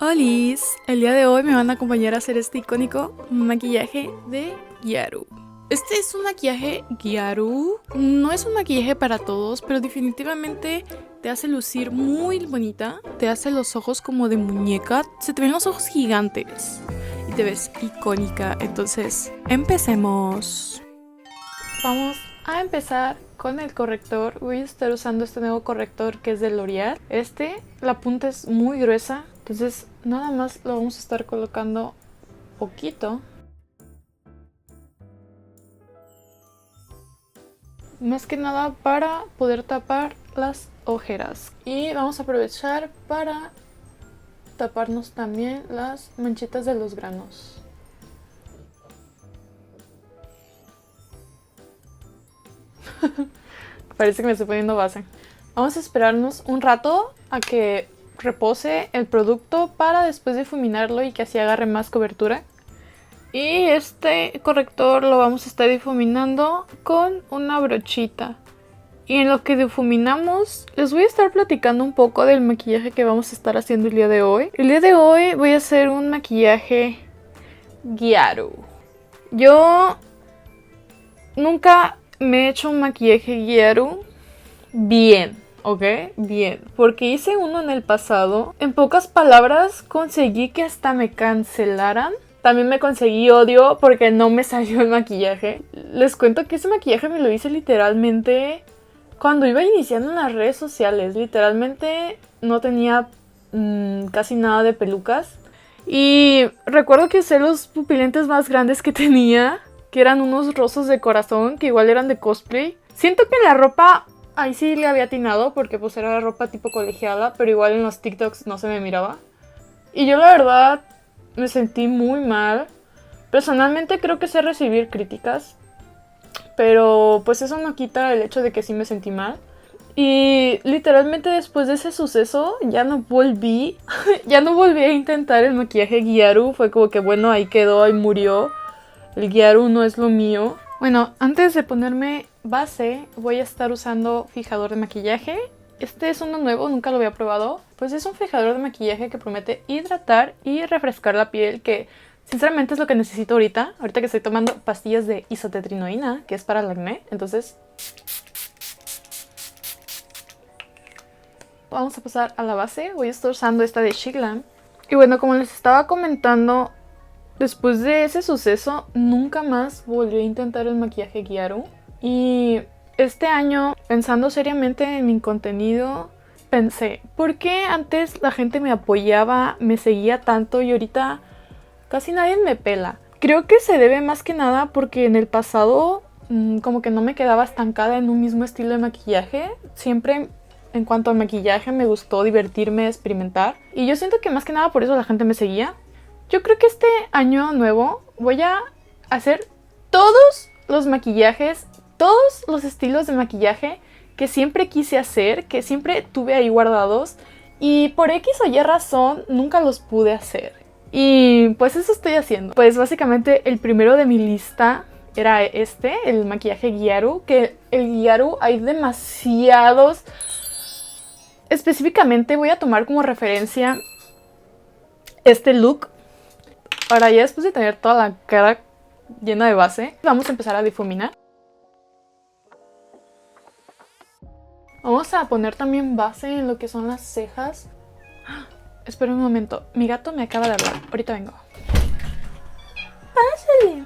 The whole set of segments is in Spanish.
Olis, el día de hoy me van a acompañar a hacer este icónico maquillaje de Gyaru. Este es un maquillaje Gyaru, no es un maquillaje para todos, pero definitivamente te hace lucir muy bonita, te hace los ojos como de muñeca, se te ven los ojos gigantes y te ves icónica. Entonces, empecemos. Vamos a empezar con el corrector. Voy a estar usando este nuevo corrector que es de L'Oreal. La punta es muy gruesa, entonces nada más lo vamos a estar colocando poquito. Más que nada para poder tapar las ojeras. Y vamos a aprovechar para taparnos también las manchitas de los granos. Parece que me estoy poniendo base. Vamos a esperarnos un rato a que repose el producto para después difuminarlo y que así agarre más cobertura. Y este corrector lo vamos a estar difuminando con una brochita. Y en lo que difuminamos, les voy a estar platicando un poco del maquillaje que vamos a estar haciendo el día de hoy. El día de hoy voy a hacer un maquillaje Gyaru. Yo nunca me he hecho un maquillaje Gyaru bien, ¿ok? Bien. Porque hice uno en el pasado. En pocas palabras, conseguí que hasta me cancelaran. También me conseguí odio porque no me salió el maquillaje. Les cuento que ese maquillaje me lo hice literalmente cuando iba iniciando en las redes sociales. Literalmente no tenía casi nada de pelucas. Y recuerdo que usé los pupilentes más grandes que tenía, que eran unos rosas de corazón, que igual eran de cosplay. Siento que la ropa, ahí sí le había atinado, porque pues era ropa tipo colegiala, pero igual en los TikToks no se me miraba. Y yo la verdad me sentí muy mal. Personalmente creo que sé recibir críticas, pero pues eso no quita el hecho de que sí me sentí mal. Y literalmente después de ese suceso ya no volví a intentar el maquillaje Gyaru. Fue como que bueno, ahí quedó, ahí murió. El Gyaru no es lo mío. Bueno, antes de ponerme base voy a estar usando fijador de maquillaje. Este es uno nuevo, nunca lo había probado. Pues es un fijador de maquillaje que promete hidratar y refrescar la piel, que sinceramente es lo que necesito ahorita. Ahorita que estoy tomando pastillas de isotetrinoína, que es para el acné. Entonces vamos a pasar a la base. Voy a estar usando esta de Shiglam. Y bueno, como les estaba comentando, después de ese suceso nunca más volví a intentar el maquillaje Gyaru. Y este año, pensando seriamente en mi contenido, pensé, ¿por qué antes la gente me apoyaba, me seguía tanto y ahorita casi nadie me pela? Creo que se debe más que nada porque en el pasado como que no me quedaba estancada en un mismo estilo de maquillaje. Siempre en cuanto al maquillaje me gustó divertirme, experimentar. Y yo siento que más que nada por eso la gente me seguía. Yo creo que este año nuevo voy a hacer todos los maquillajes, todos los estilos de maquillaje que siempre quise hacer, que siempre tuve ahí guardados y por X o Y razón nunca los pude hacer. Y pues eso estoy haciendo. Pues básicamente el primero de mi lista era el maquillaje Gyaru, que el Gyaru hay demasiados. Específicamente voy a tomar como referencia este look. Ahora ya después de tener toda la cara llena de base, vamos a empezar a difuminar. Vamos a poner también base en lo que son las cejas. Espera un momento, mi gato me acaba de hablar. Ahorita vengo. ¡Pásale!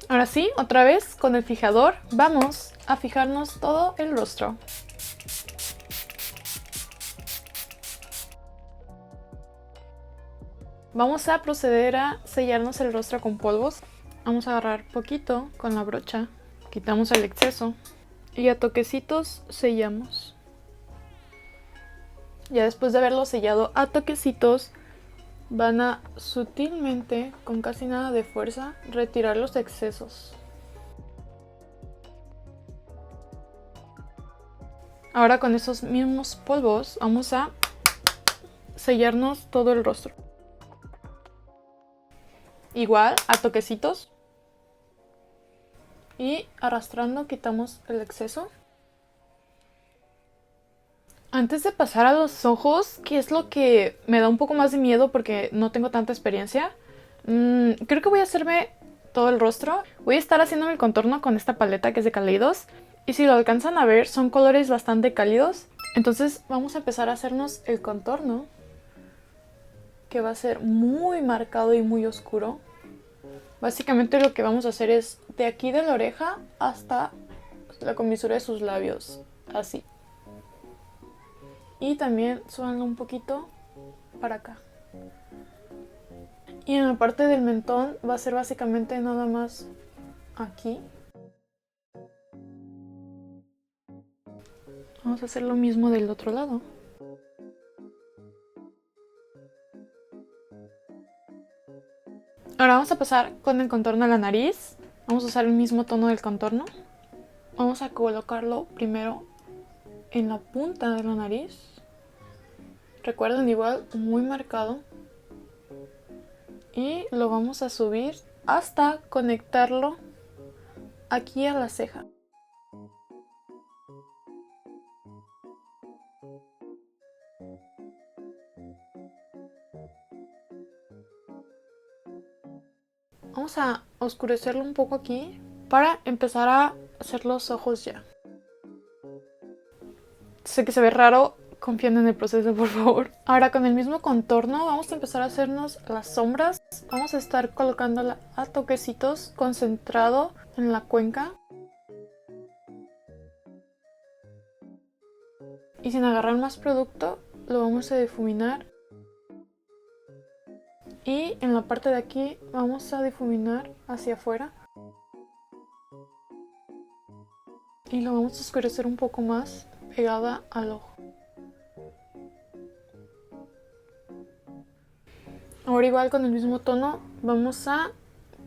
Ahora sí, otra vez con el fijador vamos a fijarnos todo el rostro. Vamos a proceder a sellarnos el rostro con polvos. Vamos a agarrar poquito con la brocha, quitamos el exceso y a toquecitos sellamos. Ya después de haberlo sellado a toquecitos, van a sutilmente, con casi nada de fuerza, retirar los excesos. Ahora con esos mismos polvos vamos a sellarnos todo el rostro. Igual a toquecitos y arrastrando quitamos el exceso. Antes de pasar a los ojos, que es lo que me da un poco más de miedo porque no tengo tanta experiencia, creo que voy a hacerme todo el rostro. Voy a estar haciéndome el contorno con esta paleta que es de Kaleidos. Y si lo alcanzan a ver, son colores bastante cálidos. Entonces vamos a empezar a hacernos el contorno, que va a ser muy marcado y muy oscuro. Básicamente lo que vamos a hacer es de aquí de la oreja hasta la comisura de sus labios, así. Y también súbanlo un poquito para acá. Y en la parte del mentón va a ser básicamente nada más aquí. Vamos a hacer lo mismo del otro lado. Ahora vamos a pasar con el contorno de la nariz. Vamos a usar el mismo tono del contorno. Vamos a colocarlo primero en la punta de la nariz. Recuerden, igual muy marcado. Y lo vamos a subir hasta conectarlo aquí a la ceja. Vamos a oscurecerlo un poco aquí para empezar a hacer los ojos ya. Sé que se ve raro, confíen en el proceso, por favor. Ahora con el mismo contorno vamos a empezar a hacernos las sombras. Vamos a estar colocándola a toquecitos, concentrado en la cuenca. Y sin agarrar más producto, lo vamos a difuminar. Y en la parte de aquí vamos a difuminar hacia afuera. Y lo vamos a oscurecer un poco más, pegada al ojo. Ahora igual con el mismo tono vamos a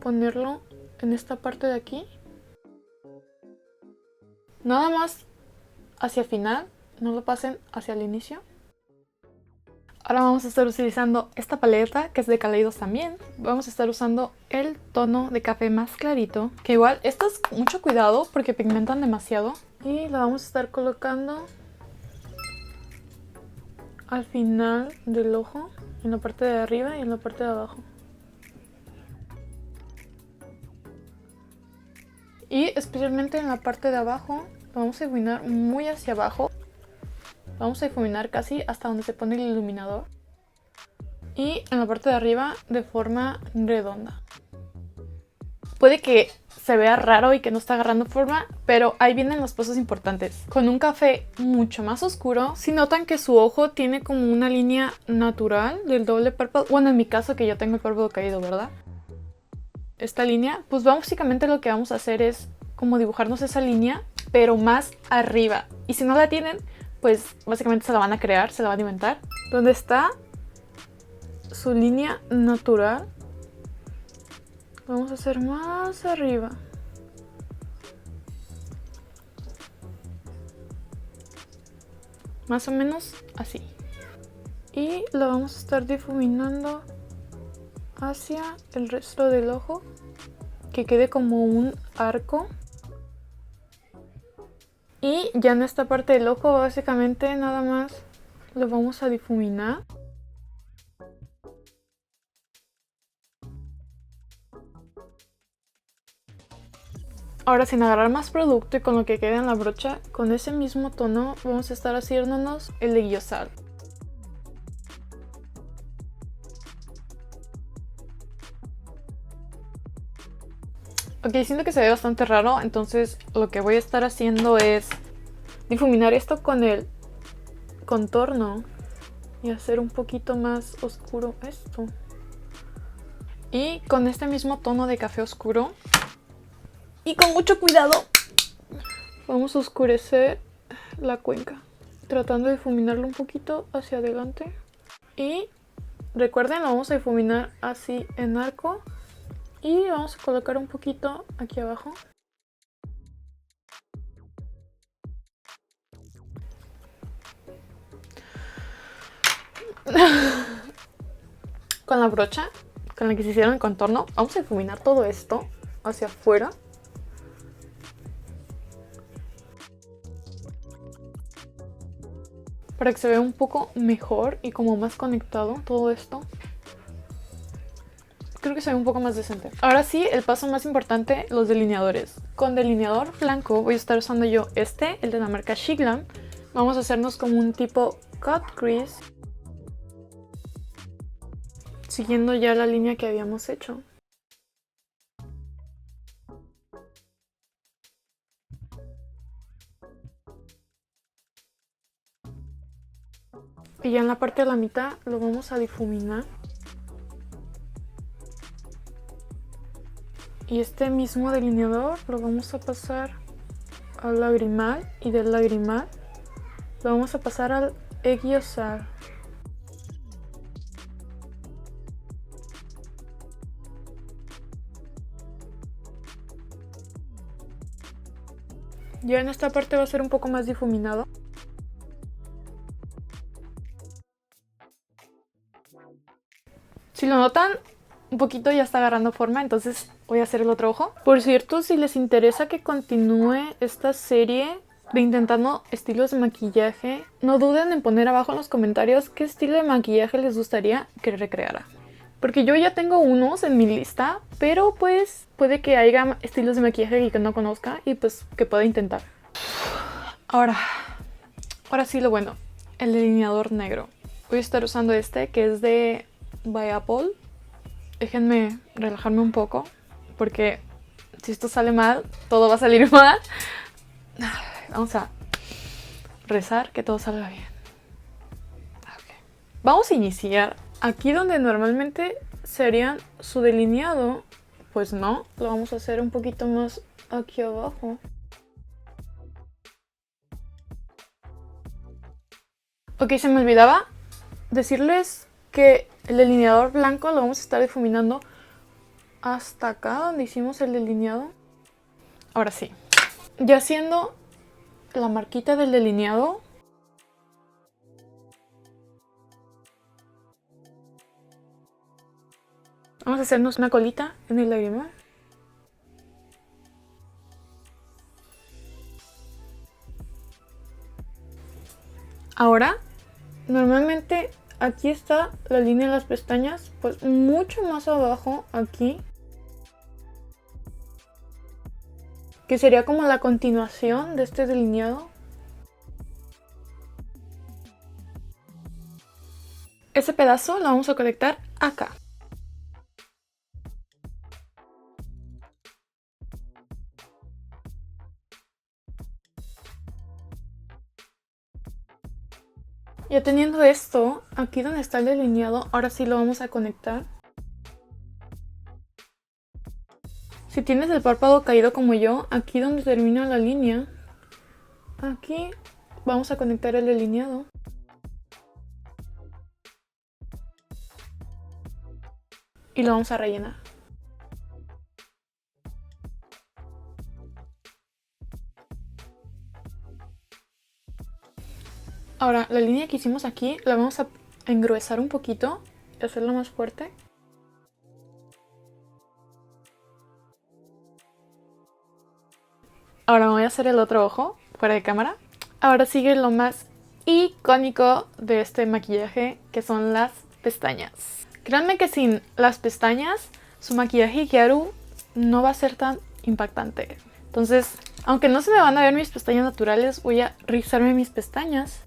ponerlo en esta parte de aquí. Nada más hacia el final, no lo pasen hacia el inicio. Ahora vamos a estar utilizando esta paleta que es de Kaleidos también. Vamos a estar usando el tono de café más clarito. Que igual, esto es mucho cuidado porque pigmentan demasiado. Y lo vamos a estar colocando al final del ojo, en la parte de arriba y en la parte de abajo. Y especialmente en la parte de abajo, lo vamos a difuminar muy hacia abajo. Vamos a difuminar casi hasta donde se pone el iluminador. Y en la parte de arriba de forma redonda. Puede que se vea raro y que no está agarrando forma, pero ahí vienen los pasos importantes. Con un café mucho más oscuro, si notan que su ojo tiene como una línea natural del doble párpado. Bueno, en mi caso que yo tengo el párpado caído, ¿verdad? Esta línea, pues básicamente lo que vamos a hacer es como dibujarnos esa línea, pero más arriba. Y si no la tienen, pues básicamente se la van a crear, se la van a inventar. ¿Dónde está su línea natural? Vamos a hacer más arriba. Más o menos así. Y lo vamos a estar difuminando hacia el resto del ojo, que quede como un arco. Y ya en esta parte del ojo básicamente nada más lo vamos a difuminar. Ahora sin agarrar más producto y con lo que queda en la brocha, con ese mismo tono vamos a estar haciéndonos el de guiosal. Ok, siento que se ve bastante raro, entonces lo que voy a estar haciendo es difuminar esto con el contorno y hacer un poquito más oscuro esto. Y con este mismo tono de café oscuro y con mucho cuidado vamos a oscurecer la cuenca, tratando de difuminarlo un poquito hacia adelante. Y recuerden, lo vamos a difuminar así en arco. Y vamos a colocar un poquito aquí abajo. Con la brocha con la que se hicieron el contorno, vamos a difuminar todo esto hacia afuera. para que se vea un poco mejor y como más conectado todo esto. Creo que se ve un poco más decente. Ahora sí, el paso más importante, los delineadores. Con delineador blanco voy a estar usando yo el de la marca Shiglam. Vamos a hacernos como un tipo cut crease, siguiendo ya la línea que habíamos hecho. Y ya en la parte de la mitad lo vamos a difuminar. Y este mismo delineador lo vamos a pasar al lagrimal y del lagrimal lo vamos a pasar al enguiosar. Ya en esta parte va a ser un poco más difuminado. Si lo notan, un poquito ya está agarrando forma, entonces voy a hacer el otro ojo. Por cierto, si les interesa que continúe esta serie de intentando estilos de maquillaje, no duden en poner abajo en los comentarios qué estilo de maquillaje les gustaría que recreara. Porque yo ya tengo unos en mi lista, pero pues puede que haya estilos de maquillaje que no conozca y pues que pueda intentar. Ahora sí lo bueno, el delineador negro. Voy a estar usando este que es de By Apple. Déjenme relajarme un poco, porque si esto sale mal, todo va a salir mal. Vamos a rezar que todo salga bien. Okay. Vamos a iniciar aquí donde normalmente serían su delineado. Pues no, lo vamos a hacer un poquito más aquí abajo. Ok, se me olvidaba decirles que el delineador blanco lo vamos a estar difuminando hasta acá donde hicimos el delineado. Ahora sí, ya haciendo la marquita del delineado, vamos a hacernos una colita en el lagrimal. Ahora, normalmente aquí está la línea de las pestañas, pues mucho más abajo aquí, que sería como la continuación de este delineado. Ese pedazo lo vamos a conectar acá. Ya teniendo esto, aquí donde está el delineado, ahora sí lo vamos a conectar. Si tienes el párpado caído como yo, aquí donde termina la línea, aquí vamos a conectar el delineado. Y lo vamos a rellenar. Ahora, la línea que hicimos aquí la vamos a engruesar un poquito y hacerla más fuerte. Ahora voy a hacer el otro ojo fuera de cámara. Ahora sigue lo más icónico de este maquillaje, que son las pestañas. Créanme que sin las pestañas, su maquillaje Hikaru no va a ser tan impactante. Entonces, aunque no se me van a ver mis pestañas naturales, voy a rizarme mis pestañas.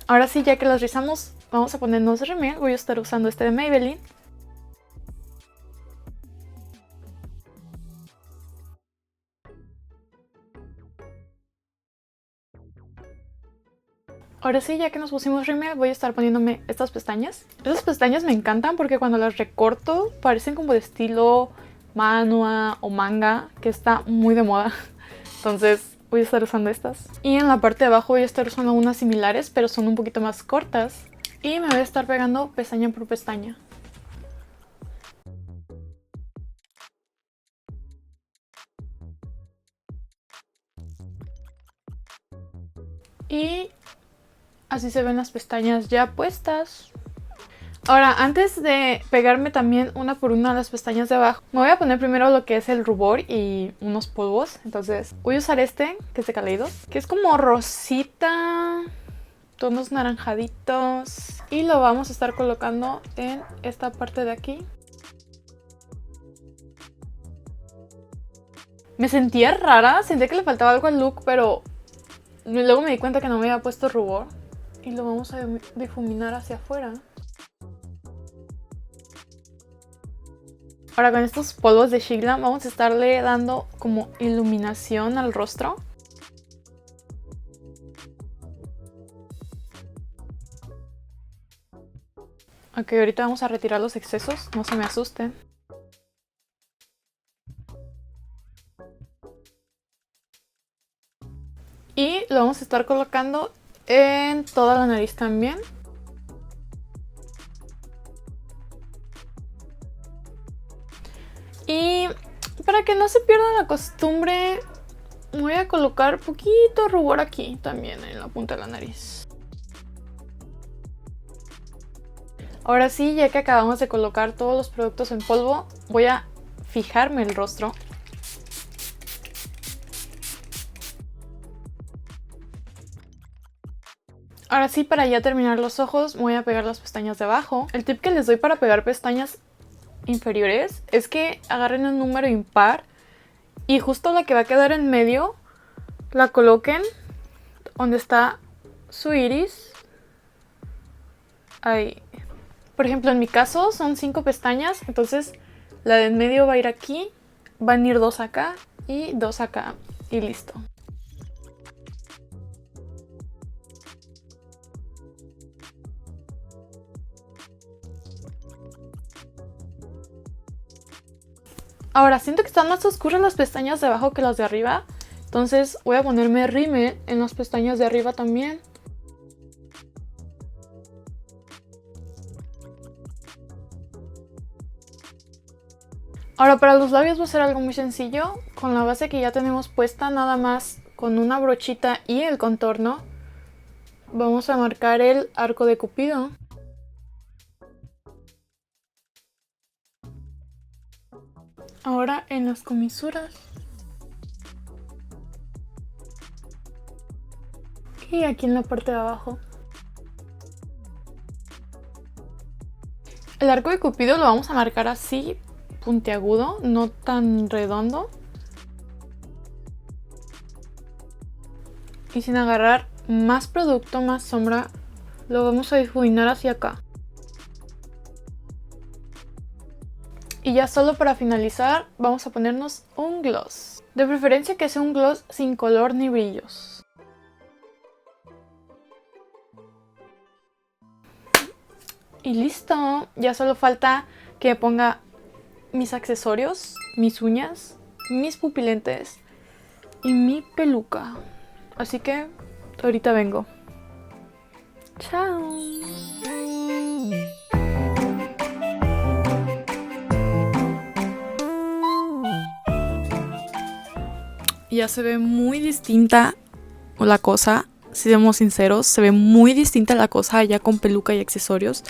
Ahora sí, ya que las rizamos, vamos a ponernos rímel. Voy a estar usando este de Maybelline. Ahora sí, ya que nos pusimos rímel, voy a estar poniéndome estas pestañas. Estas pestañas me encantan porque cuando las recorto parecen como de estilo manhwa o manga, que está muy de moda. Entonces voy a estar usando estas. Y en la parte de abajo voy a estar usando unas similares, pero son un poquito más cortas. Y me voy a estar pegando pestaña por pestaña. Y así se ven las pestañas ya puestas. Ahora, antes de pegarme también una por una las pestañas de abajo, me voy a poner primero lo que es el rubor y unos polvos. Entonces voy a usar este, que es de Kaleidos, que es como rosita, tonos naranjaditos. Y lo vamos a estar colocando en esta parte de aquí. Me sentía rara, sentía que le faltaba algo al look, pero luego me di cuenta que no me había puesto rubor. Y lo vamos a difuminar hacia afuera. Ahora con estos polvos de Shiglam vamos a estarle dando como iluminación al rostro. Ok, ahorita vamos a retirar los excesos, no se me asusten. Y lo vamos a estar colocando en toda la nariz también. Y para que no se pierda la costumbre, voy a colocar poquito rubor aquí también en la punta de la nariz. Ahora sí, ya que acabamos de colocar todos los productos en polvo, voy a fijarme el rostro. Ahora sí, para ya terminar los ojos, voy a pegar las pestañas de abajo. El tip que les doy para pegar pestañas inferiores es que agarren un número impar y justo la que va a quedar en medio la coloquen donde está su iris. Ahí. Por ejemplo, en mi caso son 5 pestañas, entonces la de en medio va a ir aquí, van a ir 2 acá y 2 acá y listo. Ahora, siento que están más oscuras las pestañas de abajo que las de arriba. Entonces voy a ponerme rímel en las pestañas de arriba también. Ahora para los labios va a ser algo muy sencillo. Con la base que ya tenemos puesta, nada más con una brochita y el contorno, vamos a marcar el arco de Cupido. Ahora en las comisuras. Y aquí en la parte de abajo. El arco de Cupido lo vamos a marcar así, puntiagudo, no tan redondo. Y sin agarrar más producto, más sombra, lo vamos a difuminar hacia acá. Y ya solo para finalizar vamos a ponernos un gloss. De preferencia que sea un gloss sin color ni brillos. Y listo, ya solo falta que ponga mis accesorios, mis uñas, mis pupilentes y mi peluca. Así que ahorita vengo. Chao. Ya se ve muy distinta la cosa, si seamos sinceros, se ve muy distinta la cosa ya con peluca y accesorios.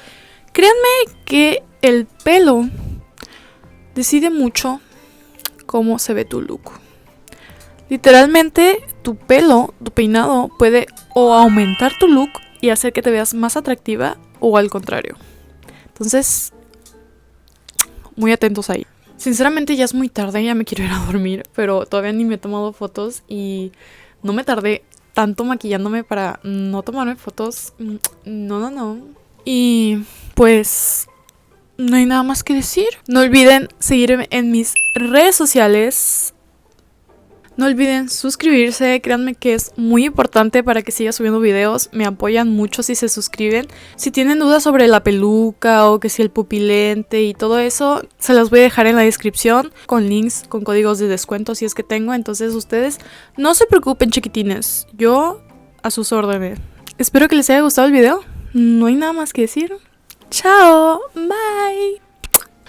Créanme que el pelo decide mucho cómo se ve tu look. Literalmente tu pelo, tu peinado puede o aumentar tu look y hacer que te veas más atractiva o al contrario. Entonces, muy atentos ahí. Sinceramente ya es muy tarde, ya me quiero ir a dormir, pero todavía ni me he tomado fotos y no me tardé tanto maquillándome para no tomarme fotos. No. Y pues no hay nada más que decir. No olviden seguirme en mis redes sociales. No olviden suscribirse, créanme que es muy importante para que siga subiendo videos, me apoyan mucho si se suscriben. Si tienen dudas sobre la peluca o que si el pupilente y todo eso, se las voy a dejar en la descripción con links, con códigos de descuento si es que tengo, entonces ustedes no se preocupen chiquitines, yo a sus órdenes. Espero que les haya gustado el video, no hay nada más que decir. Chao, bye.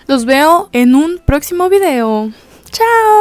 Los veo en un próximo video. Chao.